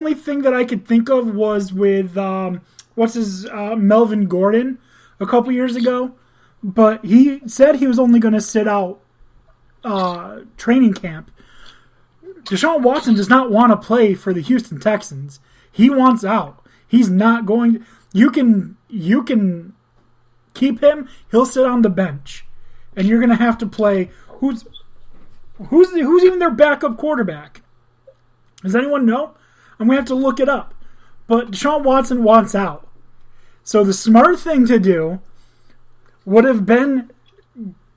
only thing that I could think of was with Melvin Gordon a couple years ago, but he said he was only going to sit out training camp. Deshaun Watson does not want to play for the Houston Texans. He wants out. He's not going. You can keep him. He'll sit on the bench, and you're going to have to play. Who's even their backup quarterback? Does anyone know? I'm going to have to look it up. But Deshaun Watson wants out. So the smart thing to do would have been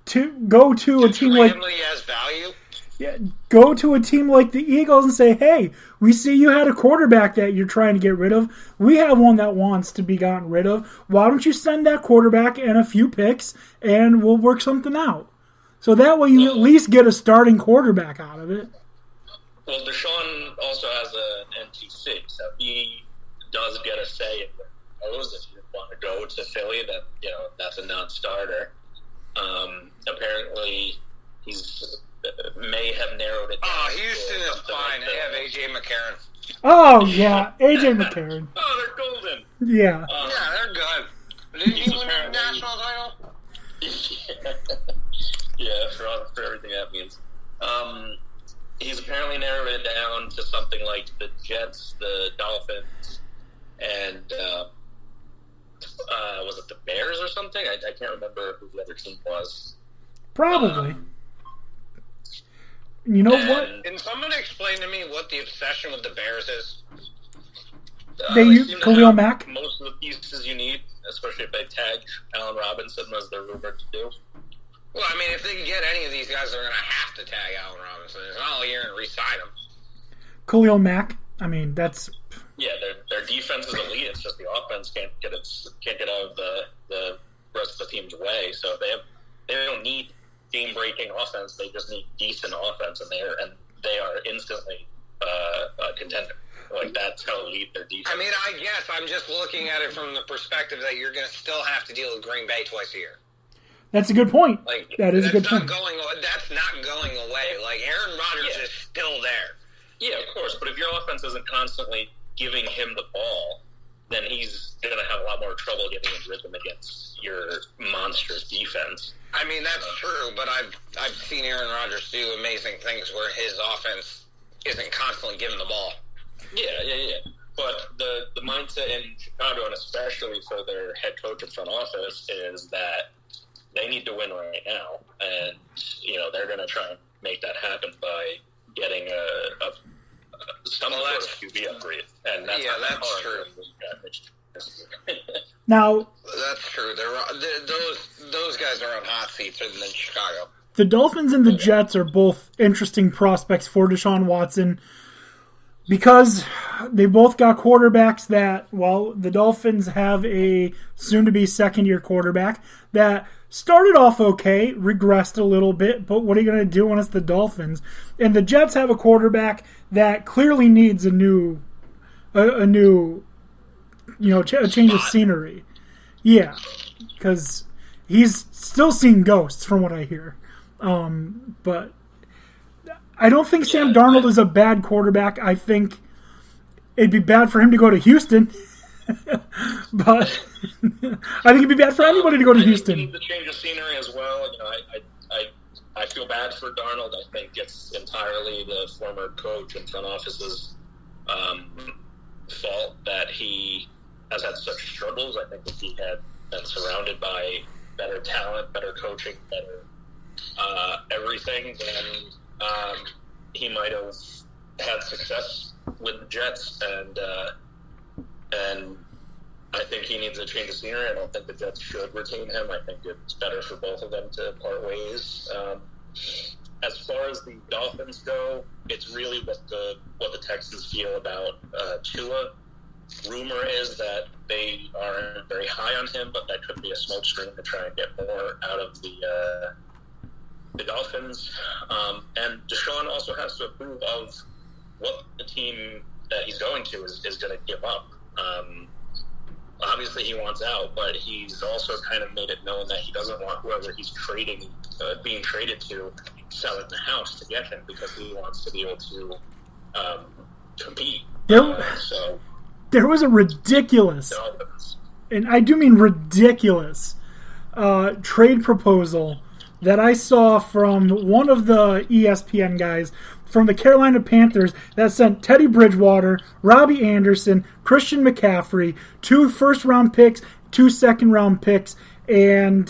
to go to a team like... has value? Yeah, go to a team like the Eagles and say, hey, we see you had a quarterback that you're trying to get rid of. We have one that wants to be gotten rid of. Why don't you send that quarterback and a few picks, and we'll work something out. So that way you at least get a starting quarterback out of it. Well, Deshaun also has an NTC, so he does get a say in the pros. If you want to go to Philly, then that's a non-starter. Apparently, he's may have narrowed it down. Oh, Houston is fine. They have A.J. McCarron. Oh, yeah, A.J. McCarron. Oh, they're golden. Yeah. Yeah, they're good. Didn't he win a national title? Yeah, for everything that means. He's apparently narrowed it down to something like the Jets, the Dolphins, and was it the Bears or something? I can't remember who the other team was. Probably. You know what? Can someone explain to me what the obsession with the Bears is? They use Khalil Mack? Most of the pieces you need, especially if they tag Allen Robinson, as they're rumored to do. Well, I mean, if they can get any of these guys, they're going to have to tag Allen Robinson. It's not like you're going to re-sign him. Khalil Mack, I mean, that's... Yeah, their defense is elite. It's just the offense can't get out of the rest of the team's way. So they don't need game-breaking offense. They just need decent offense, and they are instantly a contender. Like, that's how elite their defense. I mean, I guess I'm just looking at it from the perspective that you're going to still have to deal with Green Bay twice a year. That's a good point. Like, that is a good point. That's not going away. Like, Aaron Rodgers is still there. Yeah, of course. But if your offense isn't constantly giving him the ball, then he's going to have a lot more trouble getting in rhythm against your monstrous defense. I mean, that's true, but I've seen Aaron Rodgers do amazing things where his offense isn't constantly giving the ball. Yeah. But the mindset in Chicago, and especially for their head coach and front office, is that they need to win right now, and they're going to try and make that happen by getting some sort of QB upgrade. And that's true. Now, that's true. Those guys are on hot seats other than Chicago. The Dolphins and the Jets are both interesting prospects for Deshaun Watson because they both got quarterbacks that, well, the Dolphins have a soon-to-be second-year quarterback that started off okay, regressed a little bit, but what are you going to do when it's the Dolphins? And the Jets have a quarterback that clearly needs a change of scenery. Yeah, because he's still seeing ghosts from what I hear. But I don't think Sam Darnold is a bad quarterback. I think it'd be bad for him to go to Houston. But I think it'd be bad for anybody to go to Houston. He needs a change of scenery as well. I feel bad for Darnold. I think it's entirely the former coach and front office's fault that he has had such struggles. I think if he had been surrounded by better talent, better coaching, better everything, then he might have had success with the Jets, and I think he needs a change of scenery. I don't think the Jets should retain him. I think it's better for both of them to part ways. As far as the Dolphins go, it's really what the Texans feel about Tua. Rumor is that they are very high on him, but that could be a smokescreen to try and get more out of the Dolphins. And Deshaun also has to approve of what the team that he's going to is going to give up. Obviously, he wants out, but he's also kind of made it known that he doesn't want whoever he's being traded to, selling the house to get him because he wants to be able to compete There was a ridiculous, and I do mean ridiculous, trade proposal that I saw from one of the ESPN guys from the Carolina Panthers that sent Teddy Bridgewater, Robbie Anderson, Christian McCaffrey, 2 first-round picks, 2 second-round picks, and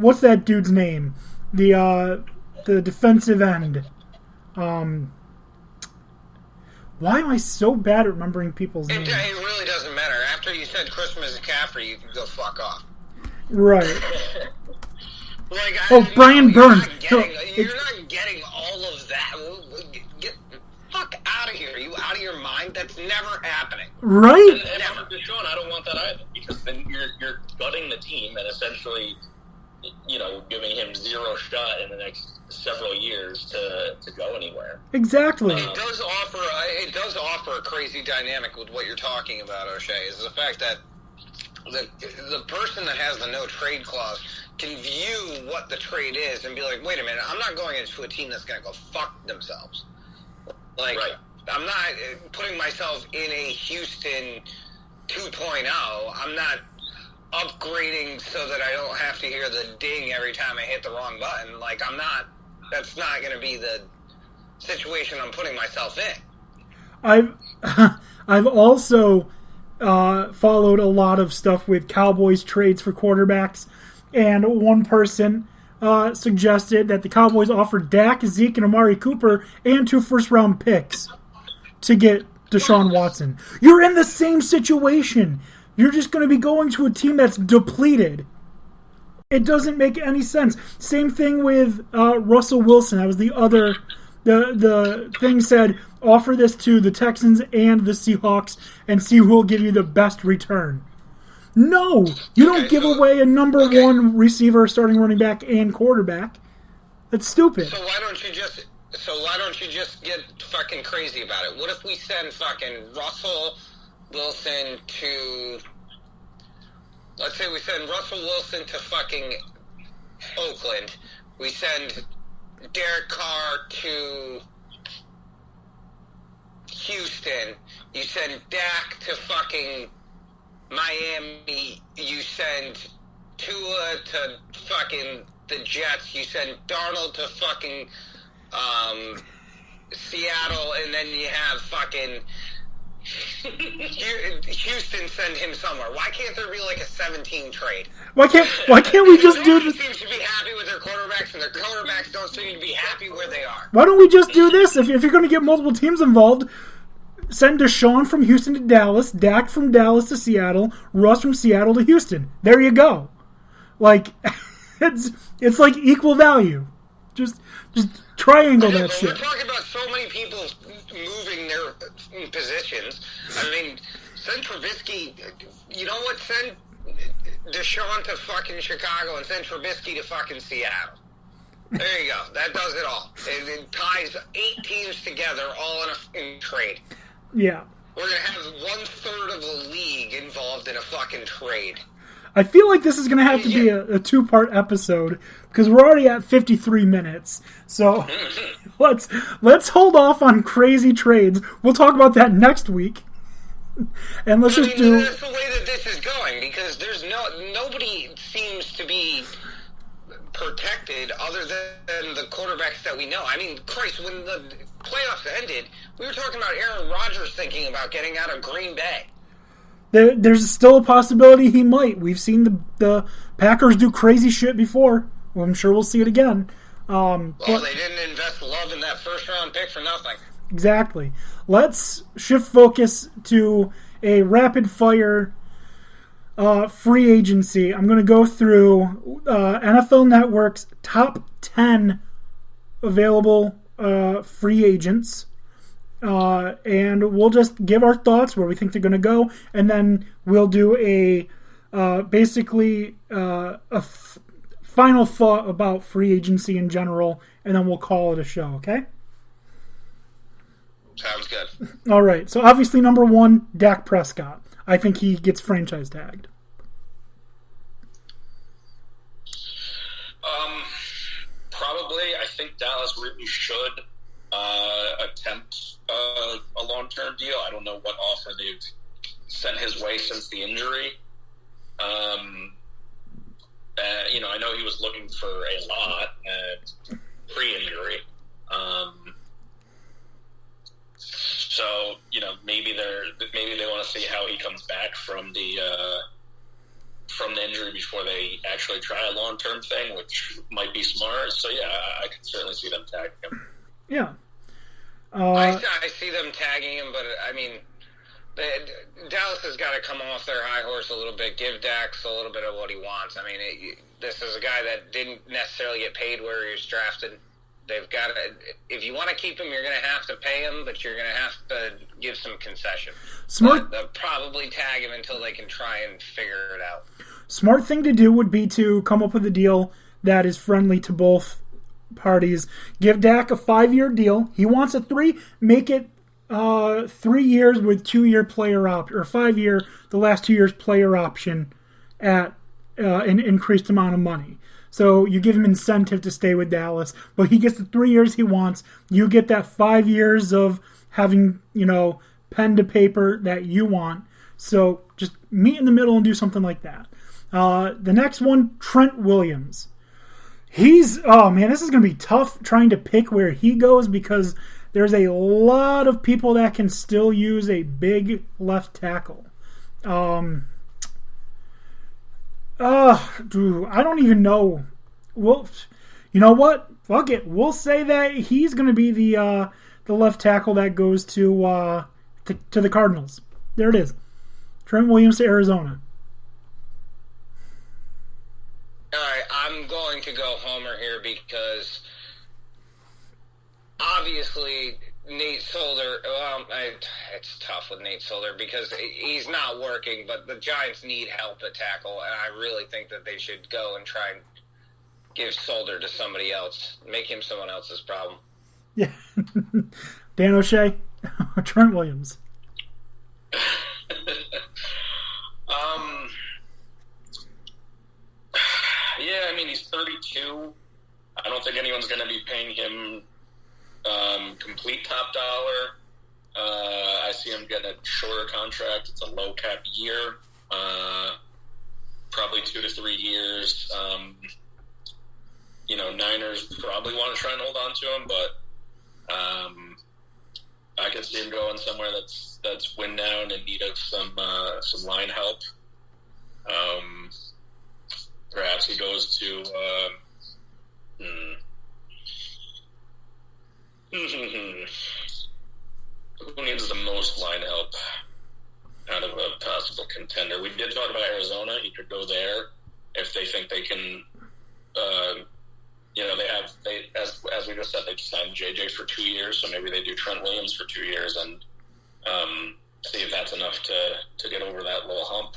what's that dude's name? The defensive end. Why am I so bad at remembering people's names? It really doesn't matter. After you said Christian McCaffrey, you can go fuck off. Right. Like, Brian Burns. You're not getting all of that. Get the fuck out of here. Are you out of your mind? That's never happening. Right? And for Deshaun, I don't want that either, because then you're gutting the team and essentially, giving him zero shot in the next several years to go anywhere. Exactly. It does offer a crazy dynamic with what you're talking about, O'Shea, is the fact that the person that has the no trade clause can view what the trade is and be like, wait a minute, I'm not going into a team that's going to go fuck themselves. Like, right. I'm not putting myself in a Houston 2.0. I'm not upgrading so that I don't have to hear the ding every time I hit the wrong button. Like, that's not going to be the situation I'm putting myself in. I've also followed a lot of stuff with Cowboys trades for quarterbacks, and one person suggested that the Cowboys offered Dak, Zeke, and Amari Cooper and 2 first-round picks to get Deshaun Watson. You're in the same situation. You're just going to be going to a team that's depleted. It doesn't make any sense. Same thing with Russell Wilson. That was the other... The thing said, offer this to the Texans and the Seahawks and see who will give you the best return. No! You don't give away a number 1 receiver, starting running back, and quarterback. That's stupid. So why don't you just get fucking crazy about it? What if we send fucking Russell Wilson to... Let's say we send Russell Wilson to fucking Oakland. We send Derek Carr to Houston. You send Dak to fucking Miami. You send Tua to fucking the Jets. You send Darnold to fucking Seattle, and then you have fucking Houston send him somewhere. Why can't there be like a 17 trade? Why can't we just do this? Seems to be happy with their quarterbacks, and their quarterbacks don't seem to be happy where they are. Why don't we just do this? If you're going to get multiple teams involved, send Deshaun from Houston to Dallas, Dak from Dallas to Seattle, Russ from Seattle to Houston. There you go. Like, it's like equal value. Just triangle that shit. We're talking about so many people moving their positions. I mean, send Trubisky. You know what? Send Deshaun to fucking Chicago and send Trubisky to fucking Seattle. There you go. That does it all. It ties 8 teams together all in a trade. Yeah. We're going to have 1/3 of the league involved in a fucking trade. I feel like this is going to have to be a 2-part episode because we're already at 53 minutes. So let's hold off on crazy trades. We'll talk about that next week. And let's just do. That's the way that this is going, because there's nobody seems to be protected other than the quarterbacks that we know. I mean, Christ, when the playoffs ended, we were talking about Aaron Rodgers thinking about getting out of Green Bay. There's still a possibility he might. We've seen the Packers do crazy shit before. Well, I'm sure we'll see it again. Well, they didn't invest love in that first-round pick for nothing. Exactly. Let's shift focus to a rapid-fire free agency. I'm going to go through NFL Network's top 10 available free agents. And we'll just give our thoughts where we think they're going to go, and then we'll do a final thought about free agency in general, and then we'll call it a show, okay? Sounds good. All right, so obviously number 1, Dak Prescott. I think he gets franchise tagged. Probably. I think Dallas really should attempt a long-term deal. I don't know what offer they've sent his way since the injury. I know he was looking for a lot pre-injury. So maybe they want to see how he comes back from the injury before they actually try a long-term thing, which might be smart. So yeah, I can certainly see them tagging him. Yeah, I see them tagging him, but I mean, Dallas has got to come off their high horse a little bit, give Dax a little bit of what he wants. I mean, this is a guy that didn't necessarily get paid where he was drafted. They've got to, if you want to keep him, you're going to have to pay him, but you're going to have to give some concession. Smart. They'll probably tag him until they can try and figure it out. Smart thing to do would be to come up with a deal that is friendly to both parties. Give Dak a 5-year deal. He wants a 3. Make it 3 years with 2-year player option, or 5-year, the last 2 years player option at an increased amount of money. So you give him incentive to stay with Dallas, but he gets the 3 years he wants. You get that 5 years of having, pen to paper that you want. So just meet in the middle and do something like that. The next one, Trent Williams. This is going to be tough trying to pick where he goes because there's a lot of people that can still use a big left tackle. I don't even know. Well, you know what? Fuck it. We'll say that he's going to be the left tackle that goes to the Cardinals. There it is. Trent Williams to Arizona. All right, I'm going to go Homer here because obviously Nate Solder, it's tough with Nate Solder because he's not working, but the Giants need help at tackle, and I really think that they should go and try and give Solder to somebody else, make him someone else's problem. Yeah. Dan O'Shea, Trent Williams. Yeah, I mean, he's 32. I don't think anyone's going to be paying him complete top dollar. I see him getting a shorter contract. It's a low cap year, probably 2 to 3 years. Niners probably want to try and hold on to him, but I could see him going somewhere that's win down and need some line help. Perhaps he goes to who needs the most line help out of a possible contender? We did talk about Arizona. He could go there if they think they can. As we just said, they signed JJ for 2 years, so maybe they do Trent Williams for 2 years and see if that's enough to get over that little hump.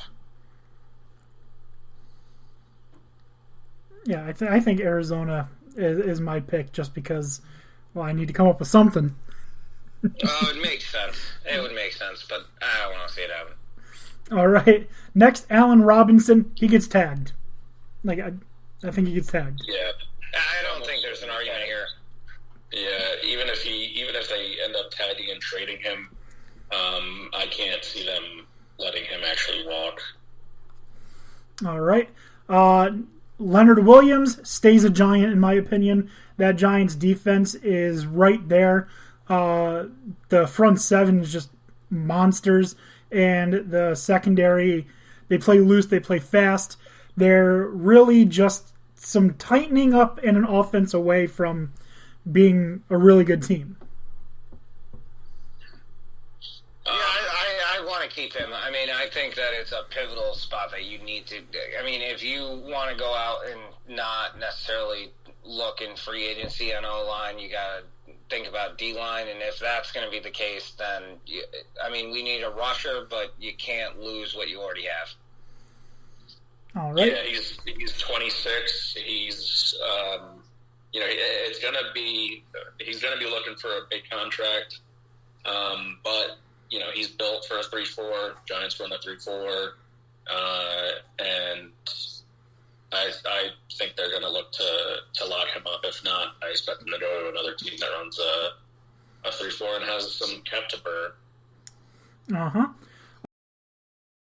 Yeah, I think Arizona is my pick just because, I need to come up with something. It makes sense. It would make sense, but I don't want to see it happen. All right. Next, Allen Robinson. He gets tagged. I think he gets tagged. Yeah. I don't think there's an argument here. Yeah, even if they end up tagging and trading him, I can't see them letting him actually walk. All right. Leonard Williams stays a Giant, in my opinion. That Giants defense is right there. The front seven is just monsters, and the secondary, they play loose, they play fast. They're really just some tightening up and an offense away from being a really good team. Yeah, I want to keep him. I mean, I think that it's a pivotal spot that you need to. I mean, if you want to go out and not necessarily look in free agency on O-line, you got to think about D-line, and if that's going to be the case, then we need a rusher, but you can't lose what you already have. All right. Yeah, he's 26. He's he's gonna be looking for a big contract, but he's built for a 3-4. Giants run a 3-4, and I think they're going to look to lock him up. If not, I expect him to go to another team that runs a 3-4 and has some cap to burn. Uh huh.